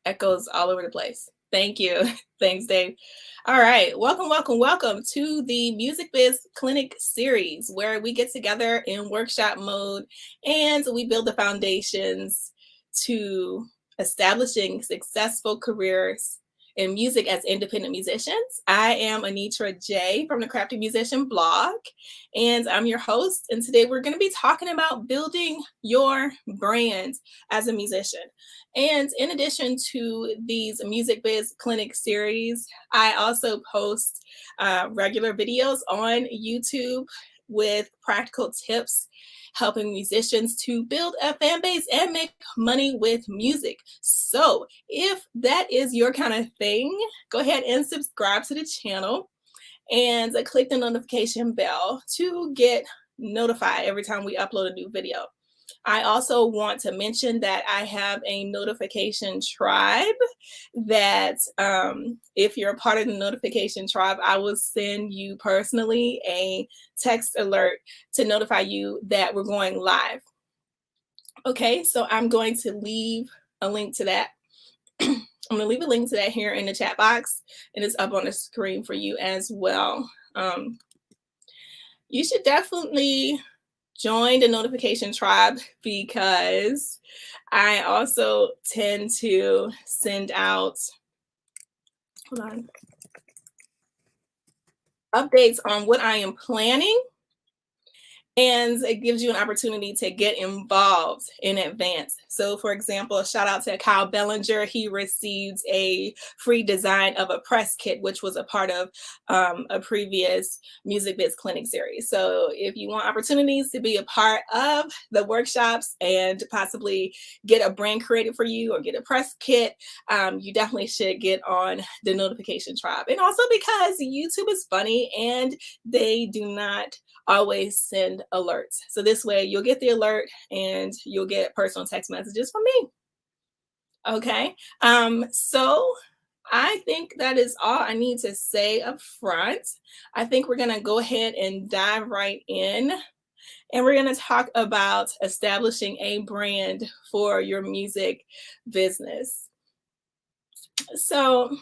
Echoes all over the place. Thank you. Thanks, Dave. All right. Welcome to the Music Biz Clinic series where we get together in workshop mode and we build the foundations to establishing successful careers in music as independent musicians. I am Anitra J from the Crafty Musician blog, and I'm your host. And today we're going to be talking about building your brand as a musician. And in addition to these Music Biz Clinic series, I also post regular videos on YouTube with practical tips helping musicians to build a fan base and make money with music. So if that is your kind of thing, go ahead and subscribe to the channel and click the notification bell to get notified every time we upload a new video. I also want to mention that I have a notification tribe that if you're a part of the notification tribe, I will send you personally a text alert to notify you that we're going live. Okay, so I'm going to leave a link to that. I'm going to leave a link to that here in the chat box, and it's up on the screen for you as well. You should definitely join the notification tribe because I also tend to send out updates on what I am planning, and it gives you an opportunity to get involved in advance. So for example, shout out to Kyle Bellinger. He received a free design of a press kit, which was a part of a previous Music Biz Clinic series. So if you want opportunities to be a part of the workshops and possibly get a brand created for you or get a press kit, you definitely should get on the notification tribe. And also because YouTube is funny and they do not always send alerts. So this way you'll get the alert and you'll get personal text messages from me. Okay. So I think that is all I need to say up front. I think we're going to go ahead and dive right in. And we're going to talk about establishing a brand for your music business. So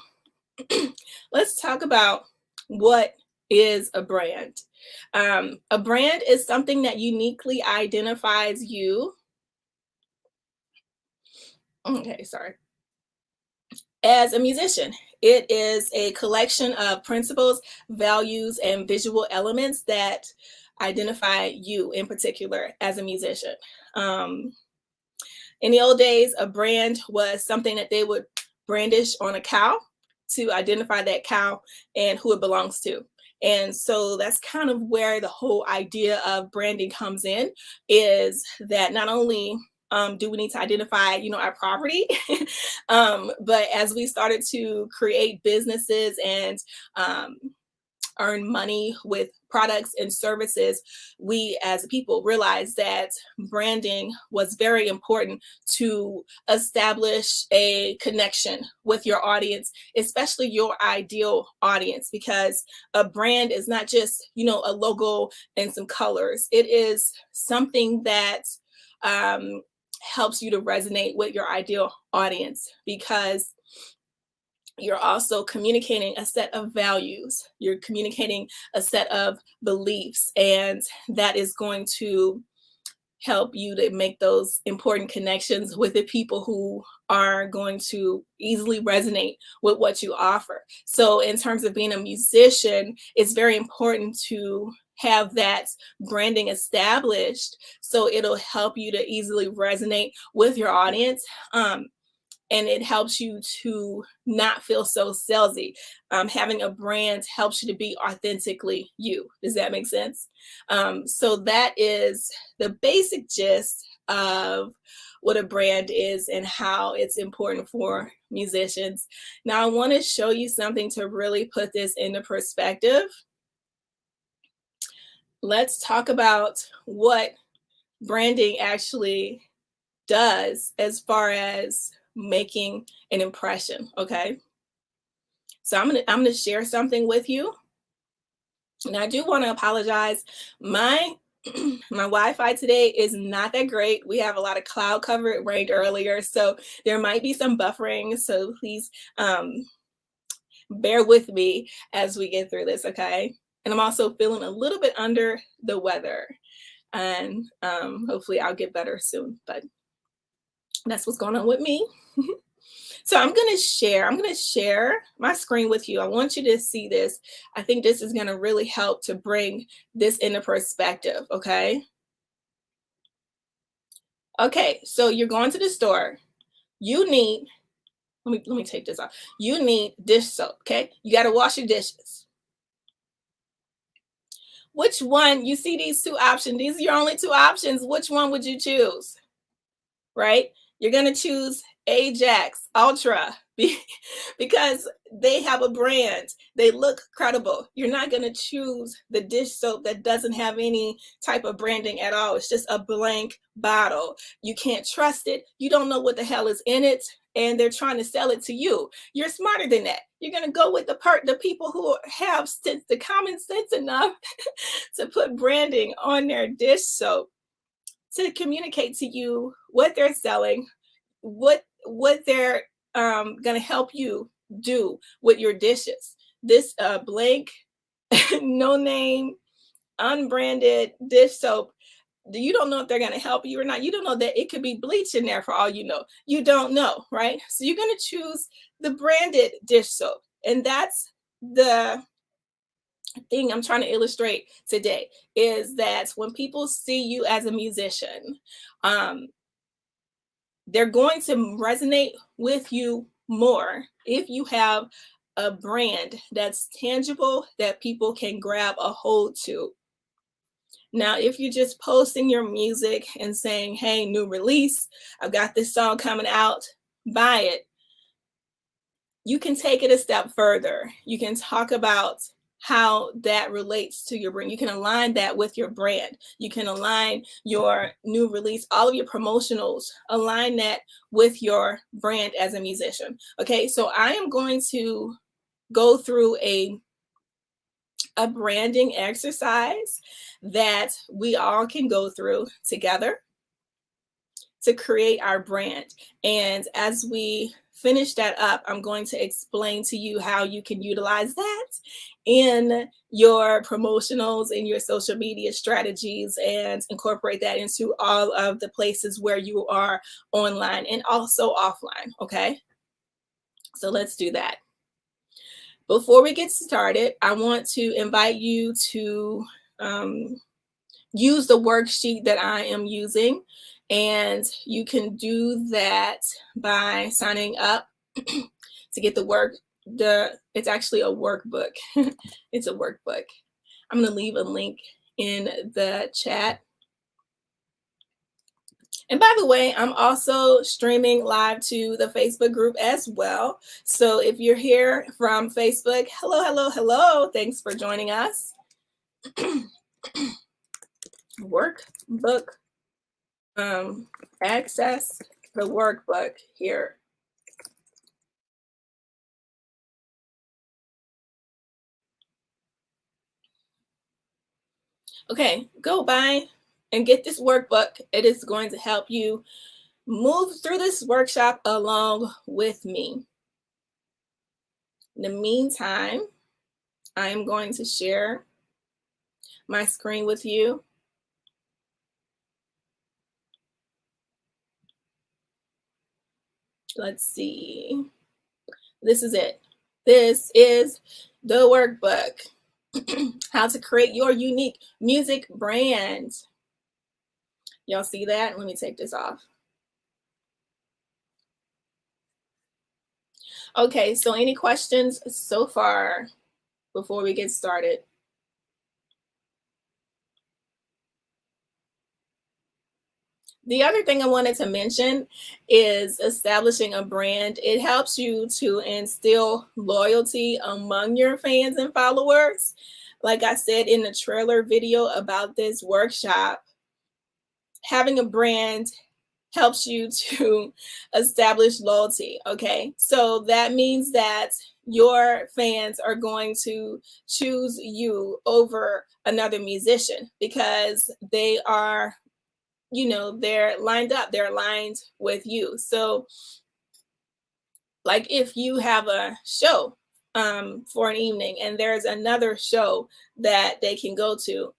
let's talk about what is a brand. A brand is something that uniquely identifies you. Okay, sorry. As a musician, it is a collection of principles, values, and visual elements that identify you in particular as a musician. In the old days, a brand was something that they would brandish on a cow to identify that cow and who it belongs to. And so that's kind of where the whole idea of branding comes in, is that not only do we need to identify, our property, but as we started to create businesses and earn money with products and services, we as people realized that branding was very important to establish a connection with your audience, especially your ideal audience, because a brand is not just, a logo and some colors. It is something that helps you to resonate with your ideal audience, because you're also communicating a set of values. You're communicating a set of beliefs, and that is going to help you to make those important connections with the people who are going to easily resonate with what you offer. So in terms of being a musician, it's very important to have that branding established so it'll help you to easily resonate with your audience. And it helps you to not feel so salesy. Having a brand helps you to be authentically you. Does that make sense? So that is the basic gist of what a brand is and how it's important for musicians. Now, I want to show you something to really put this into perspective. Let's talk about what branding actually does as far as making an impression. Okay, so I'm gonna share something with you, and I do want to apologize. My My Wi-Fi today is not that great. We have a lot of cloud cover. It rained earlier, so there might be some buffering. So please bear with me as we get through this, okay? And I'm also feeling a little bit under the weather, and hopefully I'll get better soon. But that's what's going on with me. So I'm going to share my screen with you. I want you to see this. I think this is going to really help to bring this into perspective, okay? Okay, so you're going to the store. You need, let me take this off. You need dish soap, okay? You got to wash your dishes. Which one, you see these two options, these are your only two options. Which one would you choose? Right? You're going to choose Ajax Ultra because they have a brand. They look credible. You're not going to choose the dish soap that doesn't have any type of branding at all. It's just a blank bottle. You can't trust it. You don't know what the hell is in it, and they're trying to sell it to you. You're smarter than that. You're going to go with the people who have the common sense enough to put branding on their dish soap to communicate to you what they're selling, what they're going to help you do with your dishes. This blank, no name, unbranded dish soap, you don't know if they're going to help you or not. You don't know that it could be bleach in there for all you know. You don't know, right? So you're going to choose the branded dish soap. And that's the thing I'm trying to illustrate today, is that when people see you as a musician, they're going to resonate with you more if you have a brand that's tangible that people can grab a hold to. Now, if you're just posting your music and saying, hey, new release, I've got this song coming out, buy it, you can take it a step further. You can talk about how that relates to your brand. You can align that with your brand. You can align your new release, all of your promotionals, align that with your brand as a musician. Okay, so I am going to go through a branding exercise that we all can go through together to create our brand. And as we finish that up, I'm going to explain to you how you can utilize that in your promotionals, in your social media strategies, and incorporate that into all of the places where you are online and also offline. Okay, so let's do that. Before we get started, I want to invite you to use the worksheet that I am using. And you can do that by signing up to get the work. It's actually a workbook. It's a workbook. I'm going to leave a link in the chat. And by the way, I'm also streaming live to the Facebook group as well. So if you're here from Facebook, hello, hello, hello. Thanks for joining us. Workbook. Access the workbook here. Okay, go by and get this workbook. It is going to help you move through this workshop along with me. In the meantime, I am going to share my screen with you. Let's see. This is it. This is the workbook. How to create your unique music brand. Y'all see that? Let me take this off. Okay, so any questions so far before we get started? The other thing I wanted to mention is establishing a brand. It helps you to instill loyalty among your fans and followers. Like I said in the trailer video about this workshop, having a brand helps you to establish loyalty. Okay, so that means that your fans are going to choose you over another musician because they are, they're lined up, they're aligned with you. So like if you have a show for an evening and there's another show that they can go to,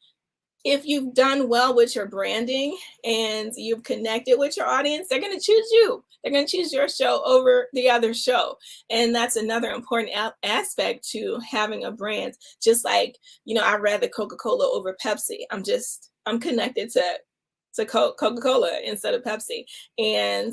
if you've done well with your branding and you've connected with your audience, they're going to choose you. They're going to choose your show over the other show. And that's another important aspect to having a brand. Just like, I'd rather Coca-Cola over Pepsi. I'm connected to Coca-Cola instead of Pepsi. And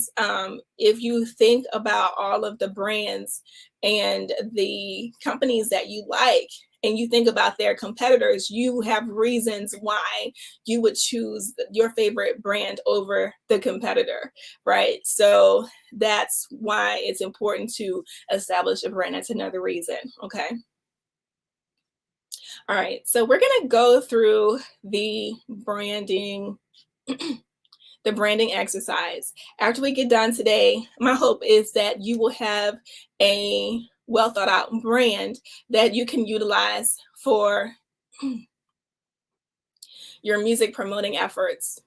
if you think about all of the brands and the companies that you like, and you think about their competitors, you have reasons why you would choose your favorite brand over the competitor, right? So that's why it's important to establish a brand. That's another reason, okay? All right, so we're gonna go through the branding the branding exercise. After we get done today, my hope is that you will have a well thought out brand that you can utilize for your music promoting efforts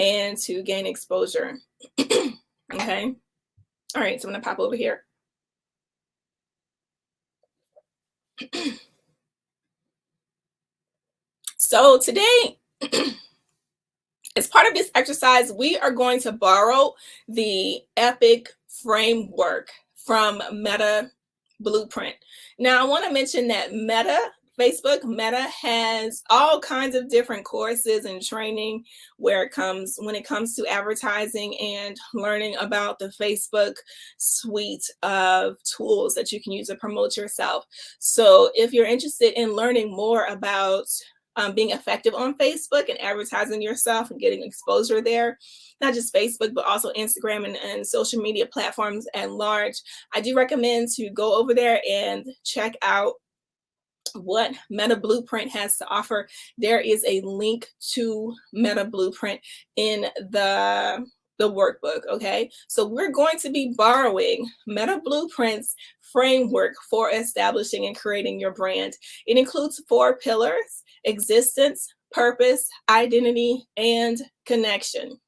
and to gain exposure. Okay. All right, so I'm gonna pop over here. So today, as part of this exercise, we are going to borrow the EPIC framework from Meta Blueprint. Now, I want to mention that Facebook Meta has all kinds of different courses and training when it comes to advertising and learning about the Facebook suite of tools that you can use to promote yourself. So if you're interested in learning more about being effective on Facebook and advertising yourself and getting exposure there, not just Facebook, but also Instagram and social media platforms at large, I do recommend to go over there and check out what Meta Blueprint has to offer. There is a link to Meta Blueprint in the workbook. Okay, so we're going to be borrowing Meta Blueprint's framework for establishing and creating your brand. It includes 4 pillars: existence, purpose, identity, and connection.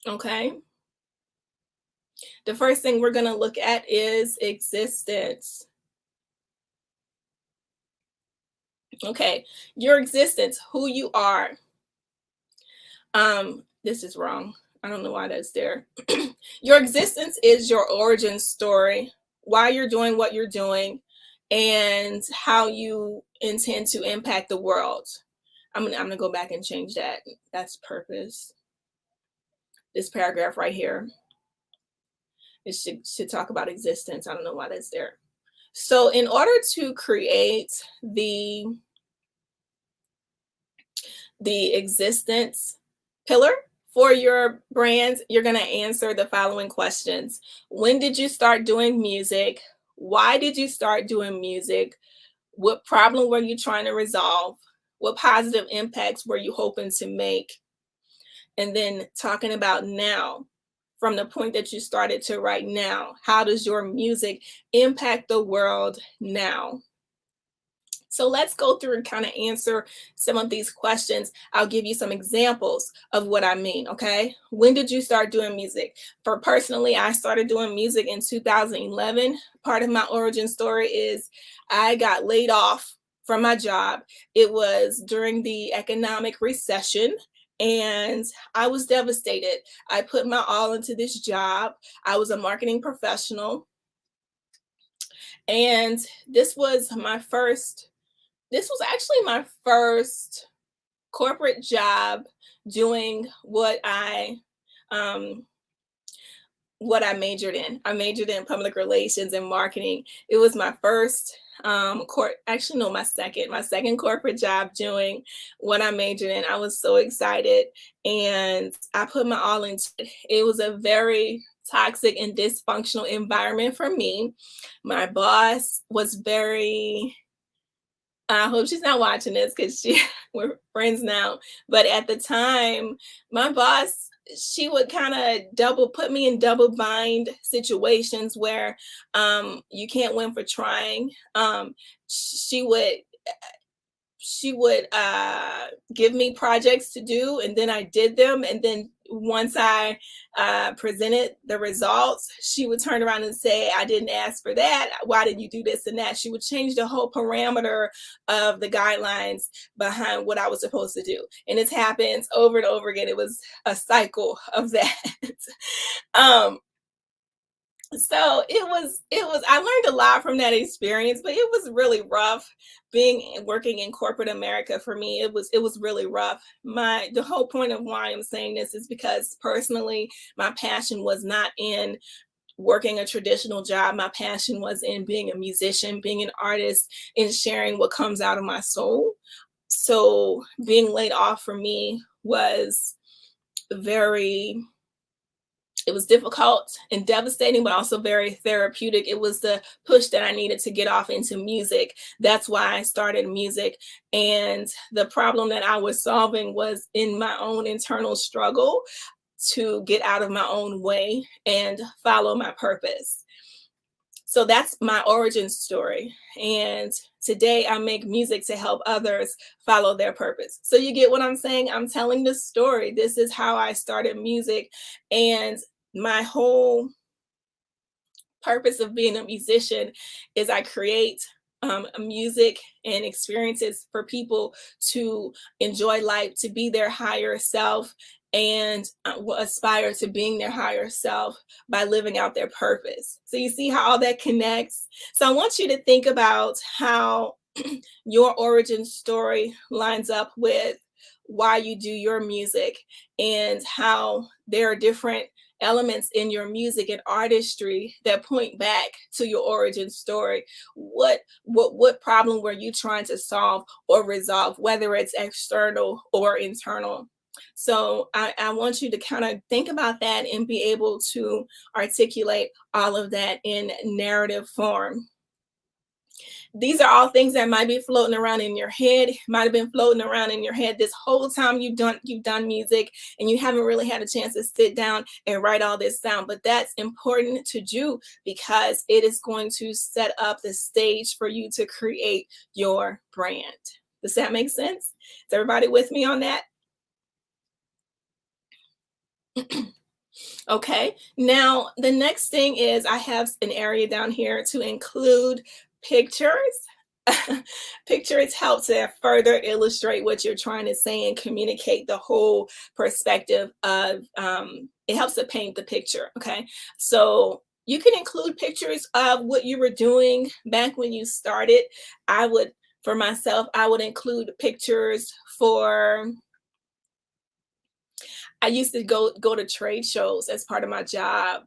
Okay, the first thing we're going to look at is existence. Okay, your existence, who you are. This is wrong. I don't know why that's there. Your existence is your origin story, why you're doing what you're doing, and how you intend to impact the world. I'm gonna go back and change that. That's purpose. This paragraph right here. It should talk about existence. I don't know why that's there. So in order to create the existence pillar for your brands, you're going to answer the following questions. When did you start doing music? Why did you start doing music? What problem were you trying to resolve? What positive impacts were you hoping to make? And then talking about now, from the point that you started to right now, how does your music impact the world now? So let's go through and kind of answer some of these questions. I'll give you some examples of what I mean, okay? When did you start doing music? For personally, I started doing music in 2011. Part of my origin story is I got laid off from my job. It was during the economic recession, and I was devastated. I put my all into this job. I was a marketing professional, and this was actually my first corporate job doing what I majored in. I majored in public relations and marketing. It was my first my second corporate job doing what I majored in. I was so excited and I put my all into it. It was a very toxic and dysfunctional environment for me. My boss was very I hope she's not watching this because we're friends now. But at the time, my boss, she would kind of double put me in double bind situations where you can't win for trying. She would give me projects to do, and then I did them, and then once I presented the results, she would turn around and say, I didn't ask for that, why did you do this and that. She would change the whole parameter of the guidelines behind what I was supposed to do, and it happens over and over again. It was a cycle of that. um so it was I learned a lot from that experience, but it was really rough being working in corporate America. For me, it was really rough. My The whole point of why I'm saying this is because personally my passion was not in working a traditional job. My passion was in being a musician, being an artist, and sharing what comes out of my soul. So being laid off for me was very it was difficult and devastating, but also very therapeutic. It was the push that I needed to get off into music. That's why I started music. And the problem that I was solving was in my own internal struggle to get out of my own way and follow my purpose. So that's my origin story. And today I make music to help others follow their purpose. So you get what I'm saying? I'm telling the story. This is how I started music. And my whole purpose of being a musician is I create music and experiences for people to enjoy life, to be their higher self, and will aspire to being their higher self by living out their purpose. So you see how all that connects. So I want you to think about how your origin story lines up with why you do your music, and how there are different elements in your music and artistry that point back to your origin story. What problem were you trying to solve or resolve, whether it's external or internal? So I want you to kind of think about that and be able to articulate all of that in narrative form. These are all things that might be floating around in your head, might have been floating around in your head this whole time you've done music, and you haven't really had a chance to sit down and write all this down. But that's important to do because it is going to set up the stage for you to create your brand. Does that make sense? Is everybody with me on that? Okay, now the next thing is I have an area down here to include pictures. Pictures help to further illustrate what you're trying to say and communicate the whole perspective of it helps to paint the picture. Okay, so you can include pictures of what you were doing back when you started. I would, for myself, I would include pictures for I used to go to trade shows as part of my job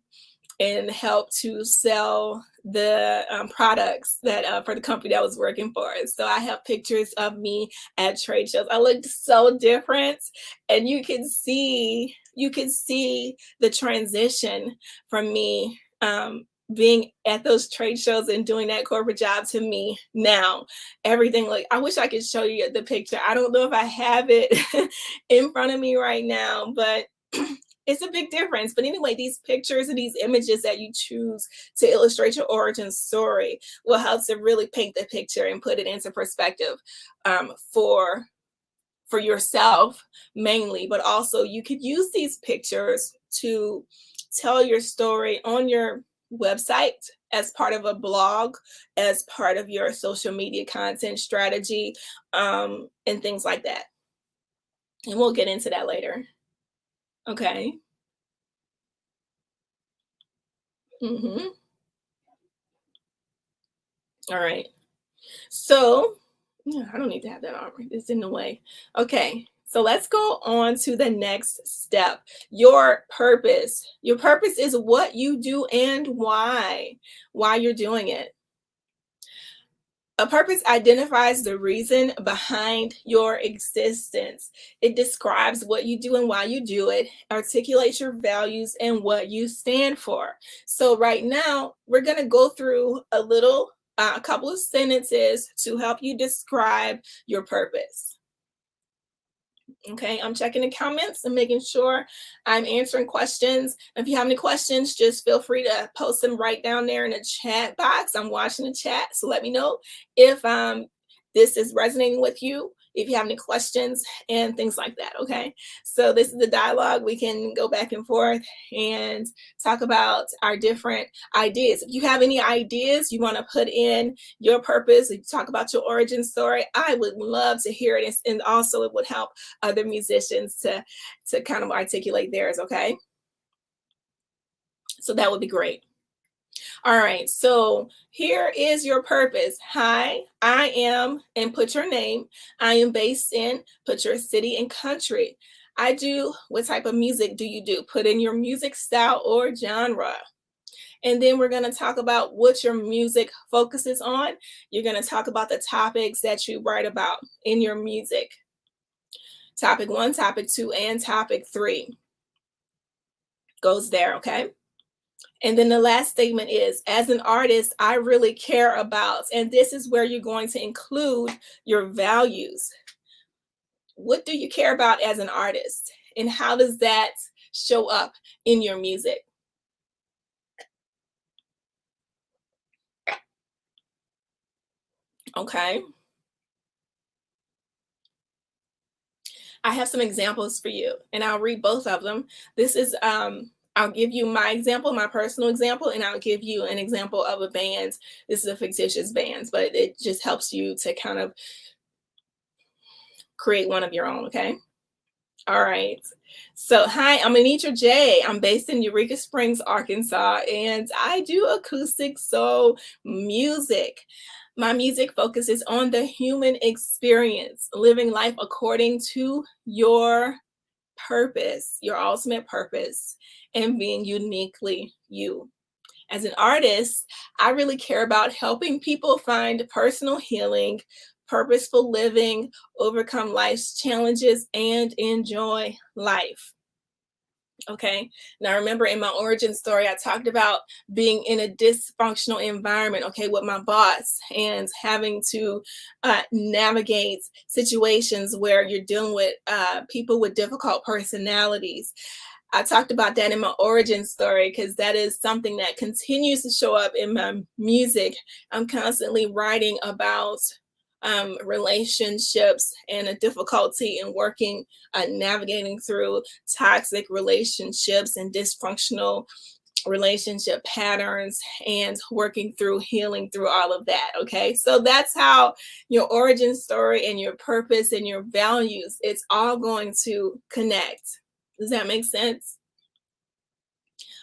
and help to sell the products that for the company that I was working for. So I have pictures of me at trade shows. I looked so different, and you could see the transition from me being at those trade shows and doing that corporate job to me now. Everything, like, I wish I could show you the picture. I don't know if I have it in front of me right now, but it's a big difference. But anyway, these pictures and these images that you choose to illustrate your origin story will help to really paint the picture and put it into perspective for yourself mainly, but also you could use these pictures to tell your story on your website, as part of a blog, as part of your social media content strategy, and things like that. And we'll get into that later. Okay. Mm-hmm. All right. So, yeah, I don't need to have that on. It's in the way. Okay. So let's go on to the next step. Your purpose. Your purpose is what you do and why you're doing it. A purpose identifies the reason behind your existence. It describes what you do and why you do it, articulates your values and what you stand for. So, right now, we're going to go through a little a couple of sentences to help you describe your purpose. Okay, I'm checking the comments and making sure I'm answering questions. If you have any questions, just feel free to post them right down there in the chat box. I'm watching the chat, so let me know if this is resonating with you, if you have any questions and things like that. Okay, so this is the dialogue. We can go back and forth and talk about our different ideas. If you have any ideas you want to put in your purpose, if you talk about your origin story, I would love to hear it. And also it would help other musicians to kind of articulate theirs. Okay, so that would be great. All right, so here is your purpose. Hi, I am, and put your name. I am based in, put your city and country. I do, what type of music do you do? Put in your music style or genre. And then we're going to talk about what your music focuses on. You're going to talk about the topics that you write about in your music. Topic 1, topic 2, and topic 3 goes there, okay? And then the last statement is, as an artist, I really care about, and this is where you're going to include your values. What do you care about as an artist? And how does that show up in your music? Okay. I have some examples for you, and I'll read both of them. This is I'll give you my example, my personal example, and I'll give you an example of a band. This is a fictitious band, but it just helps you to kind of create one of your own, okay? All right. So, hi, I'm Anitra J. I'm based in Eureka Springs, Arkansas, and I do acoustic soul music. My music focuses on the human experience, living life according to your purpose, your ultimate purpose, and being uniquely you. As an artist, I really care about helping people find personal healing, purposeful living, overcome life's challenges, and enjoy life. Okay. Now, remember in my origin story, I talked about being in a dysfunctional environment, okay, with my boss and having to navigate situations where you're dealing with people with difficult personalities. I talked about that in my origin story because that is something that continues to show up in my music. I'm constantly writing about relationships and a difficulty in working, navigating through toxic relationships and dysfunctional relationship patterns and working through healing through all of that. Okay, so that's how your origin story and your purpose and your values, it's all going to connect. Does that make sense?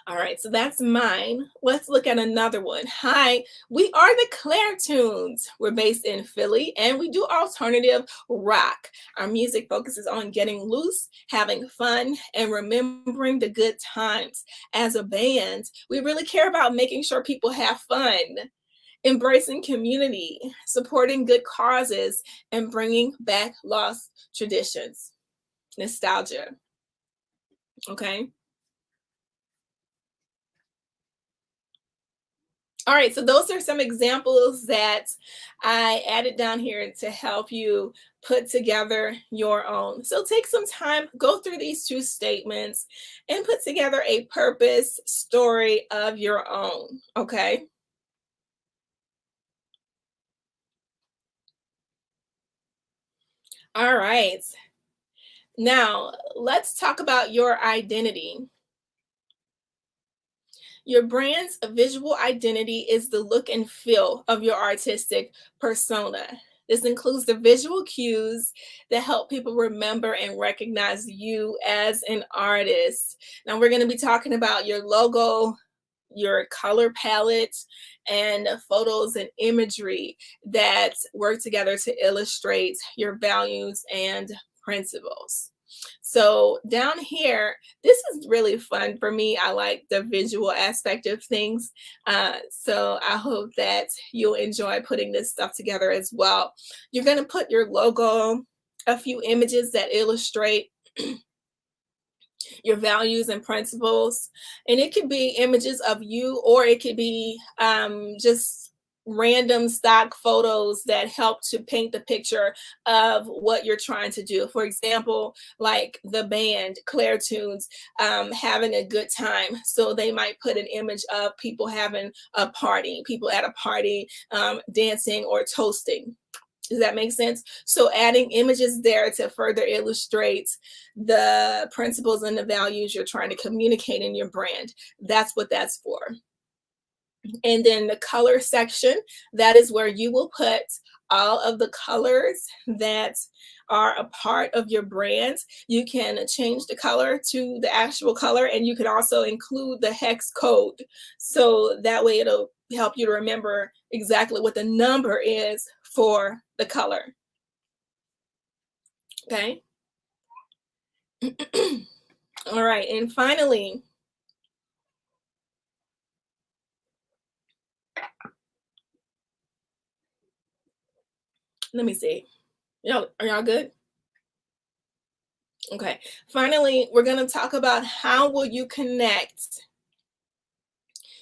All right, so that's mine. Let's look at another one. Hi, we are the Clairtunes. We're based in Philly and we do alternative rock. Our music focuses on getting loose, having fun, and remembering the good times. As a band, we really care about making sure people have fun, embracing community, supporting good causes, and bringing back lost traditions. Nostalgia. Okay. All right, so those are some examples that I added down here to help you put together your own. So take some time, go through these two statements, and put together a purpose story of your own. Okay. All right. Now let's talk about your identity. Your brand's visual identity is the look and feel of your artistic persona. This includes the visual cues that help people remember and recognize you as an artist. Now, we're going to be talking about your logo, your color palette, and photos and imagery that work together to illustrate your values and principles. So down here, this is really fun for me. I like the visual aspect of things. So I hope that you'll enjoy putting this stuff together as well. You're going to put your logo, a few images that illustrate your values and principles. And it could be images of you, or it could be just random stock photos that help to paint the picture of what you're trying to do. For example, like the band Claire Tunes having a good time. So they might put an image of people having a party, people at a party dancing or toasting. Does that make sense? So adding images there to further illustrate the principles and the values you're trying to communicate in your brand. That's what that's for. And then the color section, that is where you will put all of the colors that are a part of your brand. You can change the color to the actual color, and you can also include the hex code. So that way it'll help you to remember exactly what the number is for the color. Okay. All right. And finally, let me see. Y'all, are y'all good? Okay. Finally, we're going to talk about how will you connect.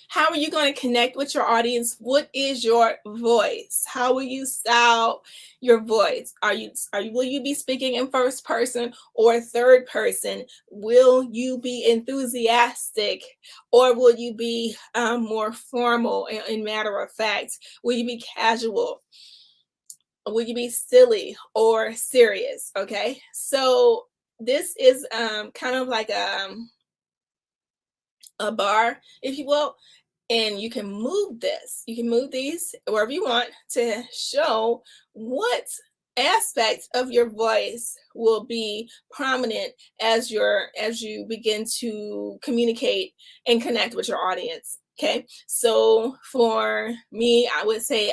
How are you going to connect with your audience? What is your voice? How will you style your voice? Will you be speaking in first person or third person? Will you be enthusiastic or will you be more formal and matter of fact? Will you be casual? Will you be silly or serious? Okay, so this is kind of like a bar, if you will, and you can move this. You can move these wherever you want to show what aspects of your voice will be prominent as you begin to communicate and connect with your audience. Okay, so for me, I would say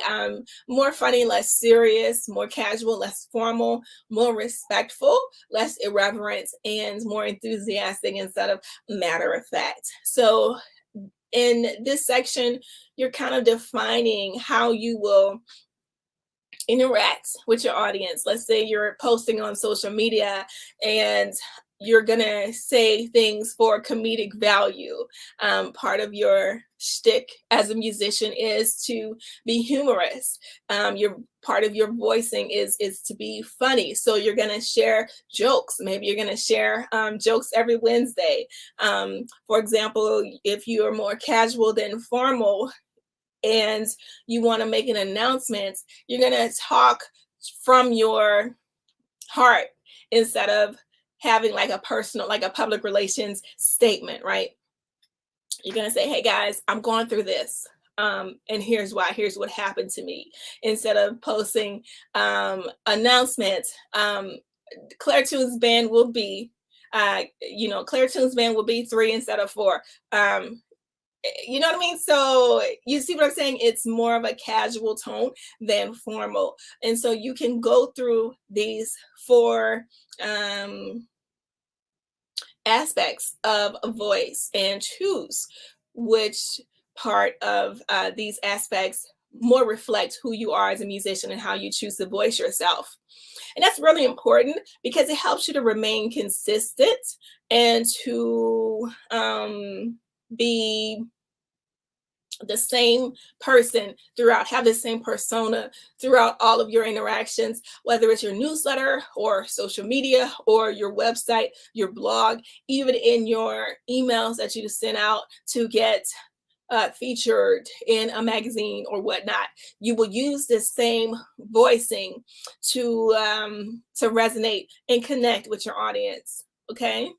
more funny, less serious, more casual, less formal, more respectful, less irreverent, and more enthusiastic instead of matter of fact. So in this section, you're kind of defining how you will interact with your audience. Let's say you're posting on social media and you're gonna say things for comedic value. Part of your shtick as a musician is to be humorous. Your part of your voicing is to be funny. So you're gonna share jokes. Maybe you're gonna share jokes every Wednesday. For example, if you are more casual than formal, and you want to make an announcement, you're going to talk from your heart instead of having like a personal, like a public relations statement, right? You're going to say, hey guys, I'm going through this. And here's why, here's what happened to me. Instead of posting announcement, Claire Tunes band will be, Claire Tunes band will be 3 instead of 4. You know what I mean? So you see what I'm saying? It's more of a casual tone than formal. And so you can go through these 4 aspects of a voice and choose which part of these aspects more reflect who you are as a musician and how you choose to voice yourself. And that's really important because it helps you to remain consistent and to be the same person throughout, have the same persona throughout all of your interactions, whether it's your newsletter or social media or your website, your blog, even in your emails that you send out to get featured in a magazine or whatnot. You will use this same voicing to resonate and connect with your audience. Okay.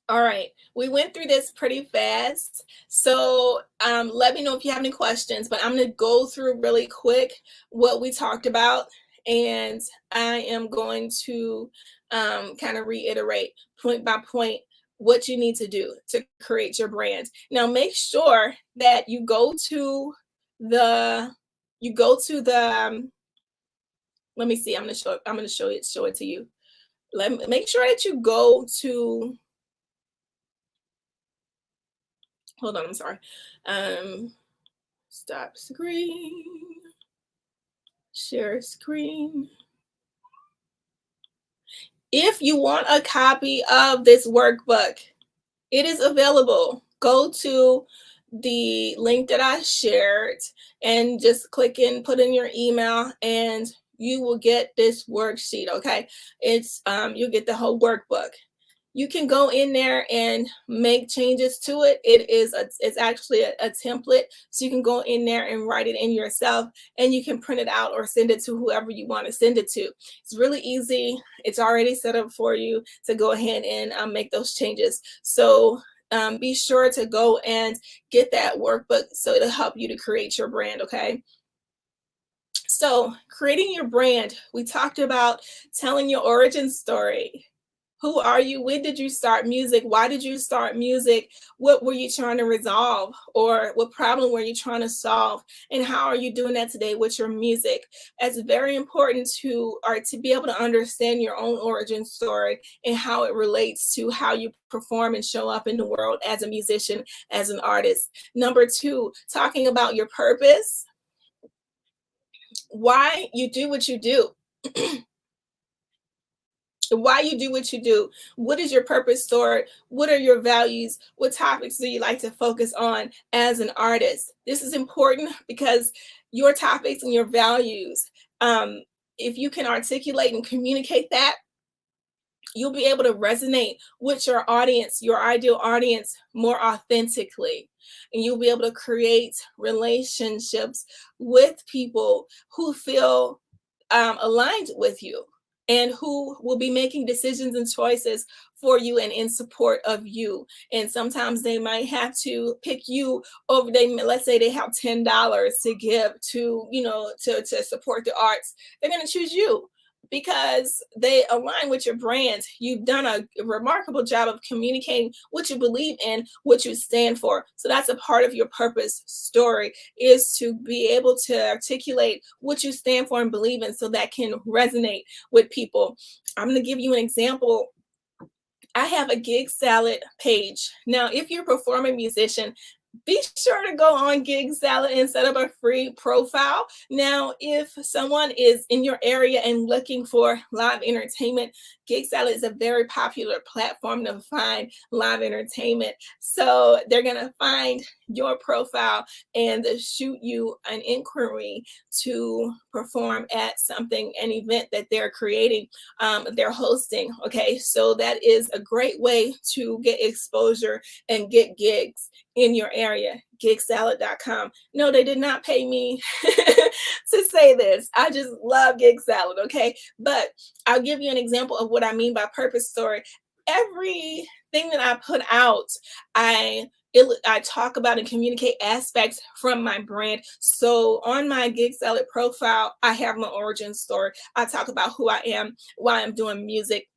All right, we went through this pretty fast. So let me know if you have any questions, but I'm going to go through really quick what we talked about. And I am going to kind of reiterate point by point what you need to do to create your brand. Now, make sure that you go to the, let me see, I'm going to show it to you. Make sure that you go to, hold on, I'm sorry. Stop screen, share screen. If you want a copy of this workbook, it is available. Go to the link that I shared and just click in, put in your email, and you will get this worksheet. Okay, it's you'll get the whole workbook. You can go in there and make changes to it. It's actually a template, so you can go in there and write it in yourself, and you can print it out or send it to whoever you want to send it to. It's really easy. It's already set up for you to go ahead and make those changes. So be sure to go and get that workbook so it'll help you to create your brand. Okay. So creating your brand, we talked about telling your origin story. Who are you? When did you start music? Why did you start music? What were you trying to resolve? Or what problem were you trying to solve? And how are you doing that today with your music? It's very important to be able to understand your own origin story and how it relates to how you perform and show up in the world as a musician, as an artist. Number two, talking about your purpose, why you do what you do. Why you do what you do. What is your purpose story? What are your values? What topics do you like to focus on as an artist? This is important because your topics and your values, if you can articulate and communicate that, you'll be able to resonate with your audience, your ideal audience, more authentically. And you'll be able to create relationships with people who feel aligned with you and who will be making decisions and choices for you and in support of you. And sometimes they might have to pick you over, let's say they have $10 to give to, to support the arts. They're going to choose you because they align with your brand. You've done a remarkable job of communicating what you believe in, what you stand for. So that's a part of your purpose story, is to be able to articulate what you stand for and believe in so that can resonate with people. I'm going to give you an example. I have a gig salad page. Now, if you're a performing musician, be sure to go on Gig Salad and set up a free profile. Now, if someone is in your area and looking for live entertainment, Gig Salad is a very popular platform to find live entertainment. So they're going to find your profile and shoot you an inquiry to perform at something, an event that they're creating, they're hosting. Okay, so that is a great way to get exposure and get gigs in your area. Gigsalad.com. No, they did not pay me to say this. I just love Gig Salad. Okay, but I'll give you an example of what I mean by purpose story. Everything that I put out, I talk about and communicate aspects from my brand. So on my Gig Salad profile, I have my origin story. I talk about who I am, why I'm doing music.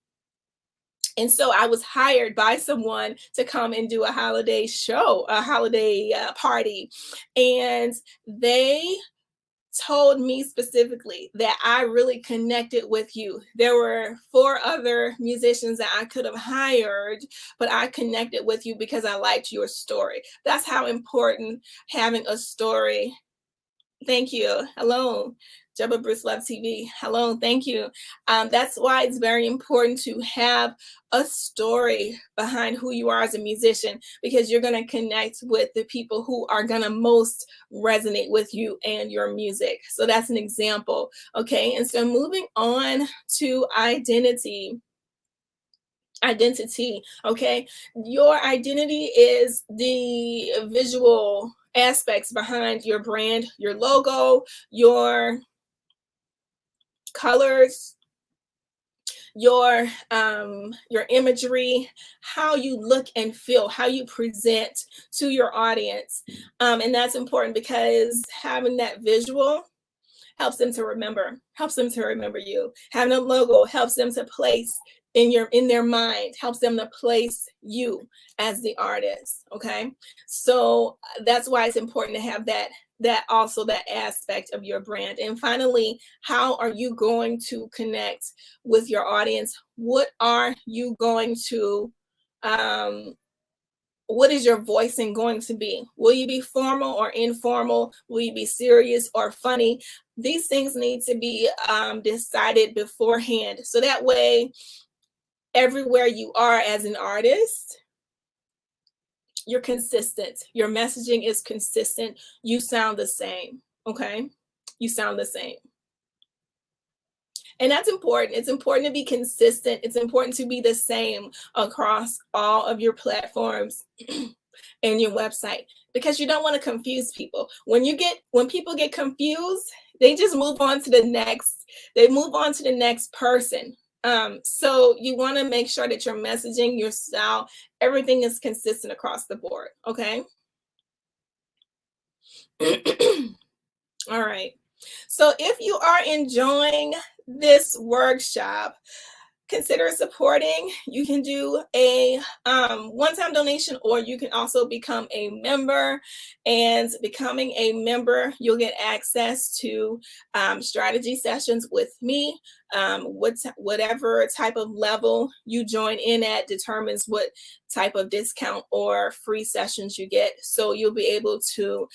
And so I was hired by someone to come and do a holiday show, a holiday party. And they told me specifically that I really connected with you. There were 4 other musicians that I could have hired, but I connected with you because I liked your story. That's how important having a story. Thank you. Hello. Jabba Bruce Love TV. Hello, thank you. That's why it's very important to have a story behind who you are as a musician, because you're going to connect with the people who are going to most resonate with you and your music. So that's an example. Okay, and so moving on to identity. Okay, your identity is the visual aspects behind your brand, your logo, your colors, your imagery, how you look and feel, how you present to your audience. And that's important because having that visual helps them to remember you. Having a logo helps them to place in their mind, helps them to place you as the artist. Okay, so that's why it's important to have that aspect of your brand. And finally, how are you going to connect with your audience? What are you going to what is your voicing going to be? Will you be formal or informal? Will you be serious or funny? These things need to be decided beforehand. So that way, everywhere you are as an artist, you're consistent. Your messaging is consistent. You sound the same. Okay. You sound the same. And that's important. It's important to be consistent. It's important to be the same across all of your platforms and your website, because you don't want to confuse people. When people get confused, they just move on to the next, they move on to the next person. So you want to make sure that your messaging, your style, everything is consistent across the board. Okay. All right. So if you are enjoying this workshop, consider supporting. You can do a one-time donation, or you can also become a member. And becoming a member, you'll get access to strategy sessions with me. Whatever type of level you join in at determines what type of discount or free sessions you get. So you'll be able to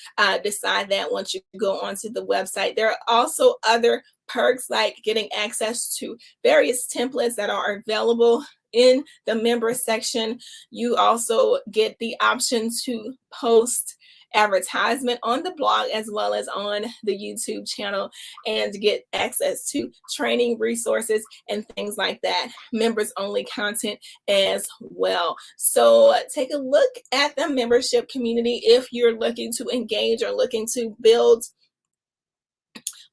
decide that once you go onto the website. There are also other perks, like getting access to various templates that are available in the member section. You also get the option to post advertisement on the blog as well as on the YouTube channel, and get access to training resources and things like that. Members only content as well. So take a look at the membership community if you're looking to engage or looking to build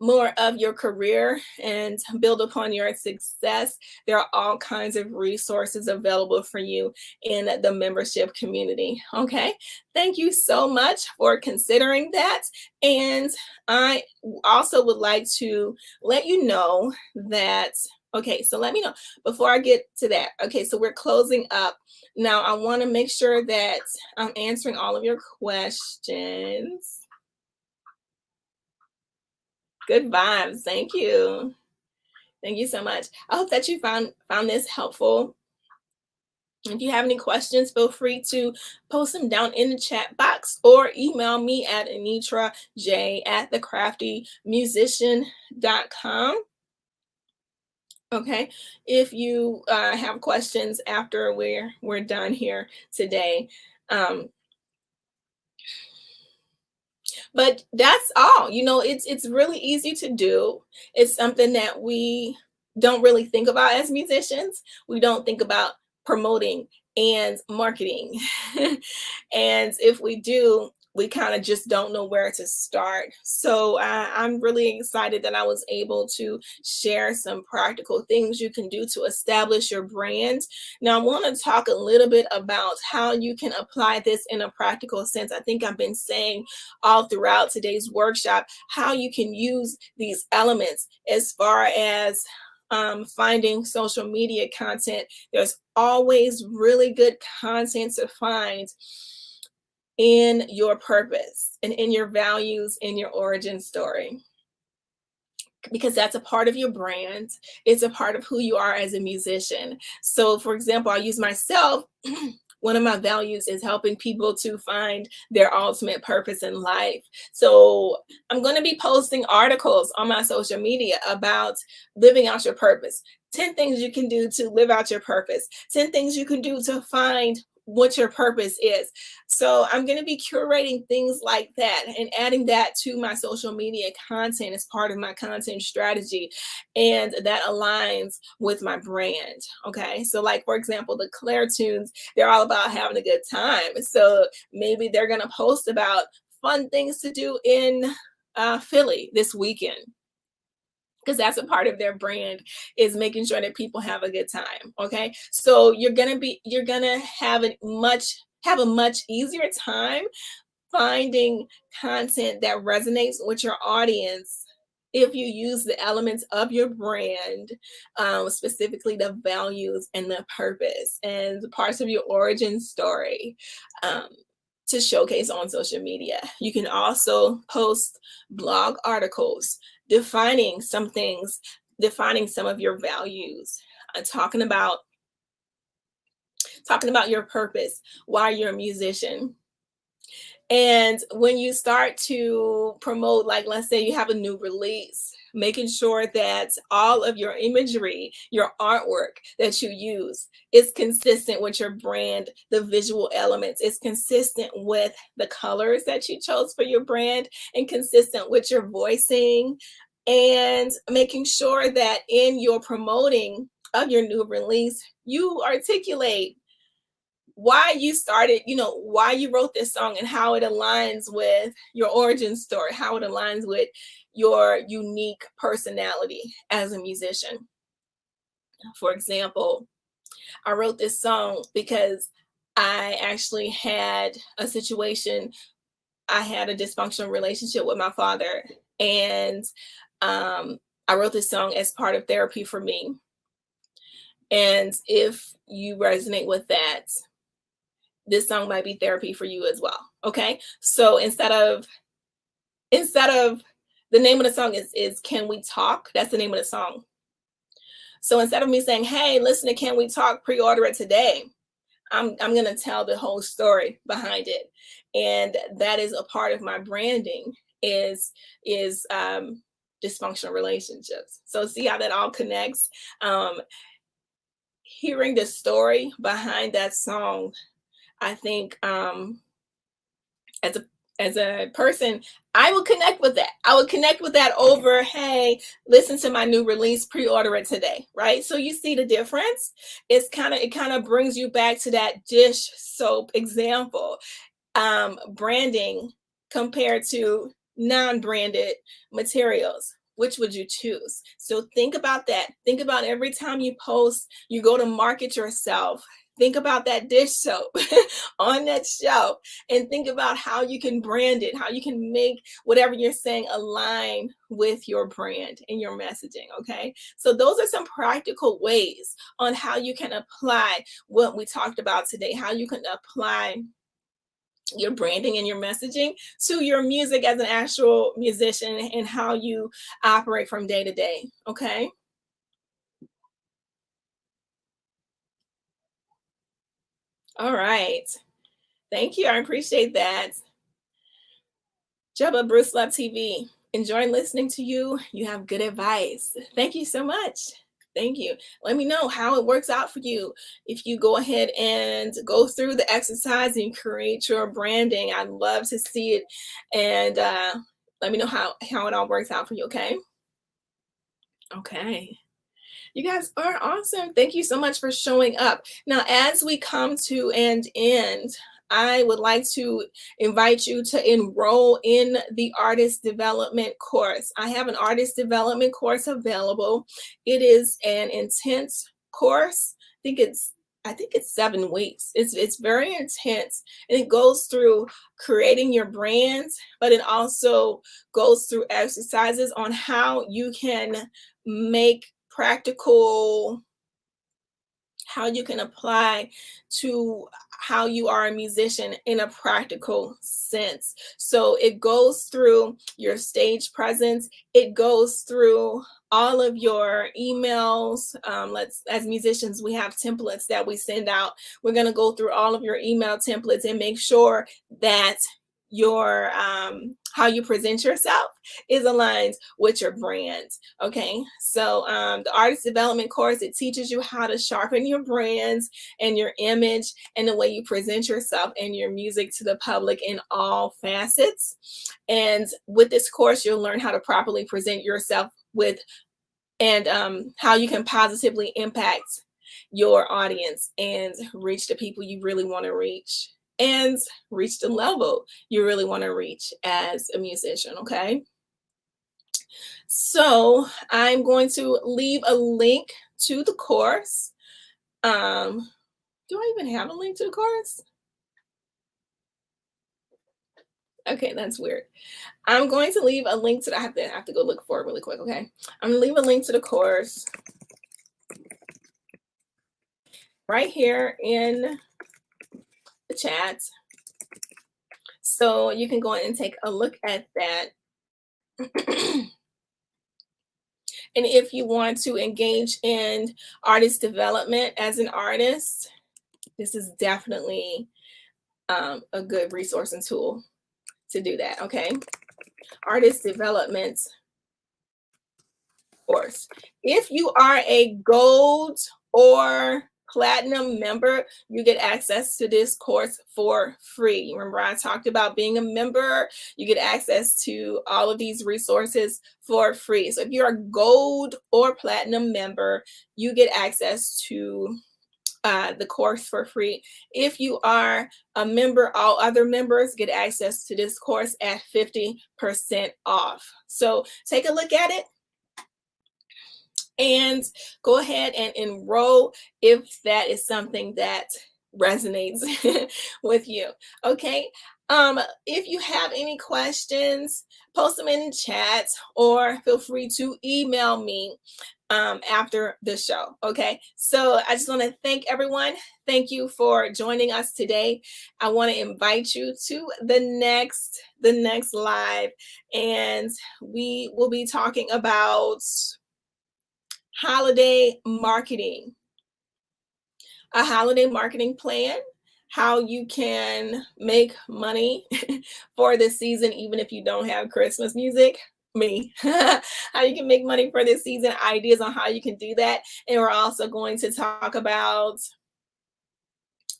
more of your career and build upon your success. There are all kinds of resources available for you in the membership community. Okay. Thank you so much for considering that. And I also would like to let you know that, okay, so let me know before I get to that. Okay, so we're closing up. Now, I want to make sure that I'm answering all of your questions. Good vibes. Thank you. Thank you so much. I hope that you found this helpful. If you have any questions, feel free to post them down in the chat box or email me at anitraj@thecraftymusician.com. Okay. If you have questions after we're done here today. But that's all. It's really easy to do. It's something that we don't really think about as musicians. We don't think about promoting and marketing. And if we do, we kind of just don't know where to start. So I'm really excited that I was able to share some practical things you can do to establish your brand. Now, I want to talk a little bit about how you can apply this in a practical sense. I think I've been saying all throughout today's workshop how you can use these elements as far as finding social media content. There's always really good content to find in your purpose and in your values, in your origin story, because that's a part of your brand. It's a part of who you are as a musician. So, for example, I use myself. One of my values is helping people to find their ultimate purpose in life. So I'm going to be posting articles on my social media about living out your purpose. 10 things you can do to live out your purpose. 10 things you can do to find what your purpose is. So I'm going to be curating things like that and adding that to my social media content as part of my content strategy. And that aligns with my brand. Okay. So, like, for example, the Claire tunes, they're all about having a good time. So maybe they're going to post about fun things to do in Philly this weekend, because that's a part of their brand, is making sure that people have a good time. Okay. So you're gonna have a much easier time finding content that resonates with your audience if you use the elements of your brand, specifically the values and the purpose and the parts of your origin story, to showcase on social media. You can also post blog articles defining some things, defining some of your values, talking about your purpose, why you're a musician. And when you start to promote, like let's say you have a new release, making sure that all of your imagery, your artwork that you use is consistent with your brand, the visual elements, is consistent with the colors that you chose for your brand, and consistent with your voicing, and making sure that in your promoting of your new release, you articulate why you started, why you wrote this song and how it aligns with your origin story, how it aligns with your unique personality as a musician. For example, I wrote this song because I actually had a situation. I had a dysfunctional relationship with my father, and I wrote this song as part of therapy for me. And if you resonate with that, this song might be therapy for you as well. Okay. So instead of the name of the song is Can We Talk? That's the name of the song. So instead of me saying, hey, listen to Can We Talk, pre-order it today, I'm gonna tell the whole story behind it. And that is a part of my branding is dysfunctional relationships. So see how that all connects. Hearing the story behind that song, I think as a person, I would connect with that. I would connect with that over, hey, listen to my new release, pre-order it today, right? So you see the difference. It kind of brings you back to that dish soap example. Branding compared to non-branded materials. Which would you choose? So think about that. Think about every time you post, you go to market yourself. Think about that dish soap on that shelf, and think about how you can brand it, how you can make whatever you're saying align with your brand and your messaging. Okay. So, those are some practical ways on how you can apply what we talked about today, how you can apply your branding and your messaging to your music as an actual musician, and how you operate from day to day. Okay. All right. Thank you. I appreciate that. Jabba Bruce Love TV. Enjoy listening to you. You have good advice. Thank you so much. Thank you. Let me know how it works out for you. If you go ahead and go through the exercise and create your branding, I'd love to see it. And let me know how it all works out for you. Okay. Okay. You guys are awesome. Thank you so much for showing up. Now, as we come to an end, I would like to invite you to enroll in the artist development course. I have an artist development course available. It is an intense course. I think it's 7 weeks. It's very intense, and it goes through creating your brands, but it also goes through exercises on how you can make practical, how you can apply to how you are a musician in a practical sense. So it goes through your stage presence, it goes through all of your emails. Let's, as musicians, we have templates that we send out. We're going to go through all of your email templates and make sure that your how you present yourself is aligned with your brand. Okay, so the artist development course, it teaches you how to sharpen your brands and your image and the way you present yourself and your music to the public in all facets. And with this course, you'll learn how to properly present yourself with, and how you can positively impact your audience and reach the people you really want to reach, and reach the level you really want to reach as a musician. Okay. So I'm going to leave a link to the course. Do I even have a link to the course? Okay, that's weird. I'm going to leave a link to the, I have to go look for it really quick. Okay. I'm gonna leave a link to the course right here in the chat. So you can go in and take a look at that. And if you want to engage in artist development as an artist, this is definitely a good resource and tool to do that. Okay. Artist development course. If you are a gold or platinum member, you get access to this course for free. Remember, I talked about being a member, you get access to all of these resources for free. So if you're a gold or platinum member, you get access to the course for free. If you are a member, all other members get access to this course at 50% off. So take a look at it and go ahead and enroll if that is something that resonates with you. Okay. If you have any questions, post them in the chat or feel free to email me after the show. Okay. So I just want to thank everyone. Thank you for joining us today. I want to invite you to the next live, and we will be talking about holiday marketing, a holiday marketing plan, how you can make money for this season, even if you don't have Christmas music. How you can make money for this season, ideas on how you can do that. And we're also going to talk about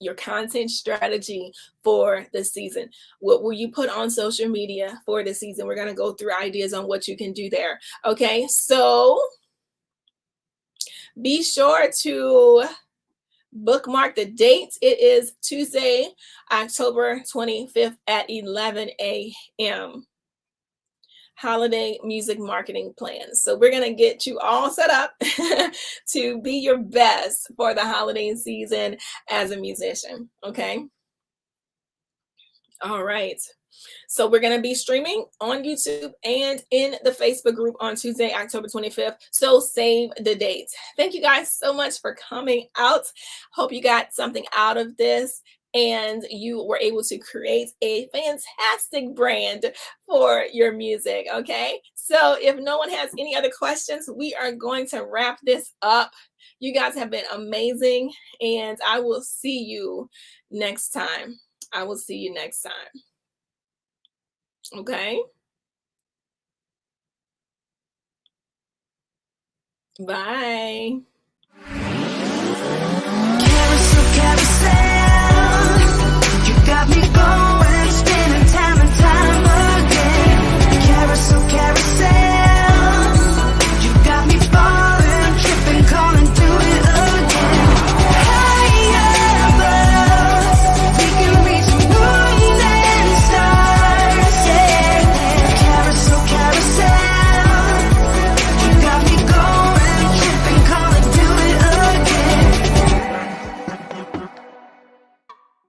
your content strategy for the season. What will you put on social media for the season? We're going to go through ideas on what you can do there. Okay, so be sure to bookmark the date. It is Tuesday, October 25th at 11 a.m. Holiday music marketing plans. So we're going to get you all set up to be your best for the holiday season as a musician. Okay. All right. So we're going to be streaming on YouTube and in the Facebook group on Tuesday, October 25th. So save the date. Thank you guys so much for coming out. Hope you got something out of this and you were able to create a fantastic brand for your music. Okay. So if no one has any other questions, we are going to wrap this up. You guys have been amazing, and I will see you next time. Okay. Bye. Carousel, carousel, you got me going.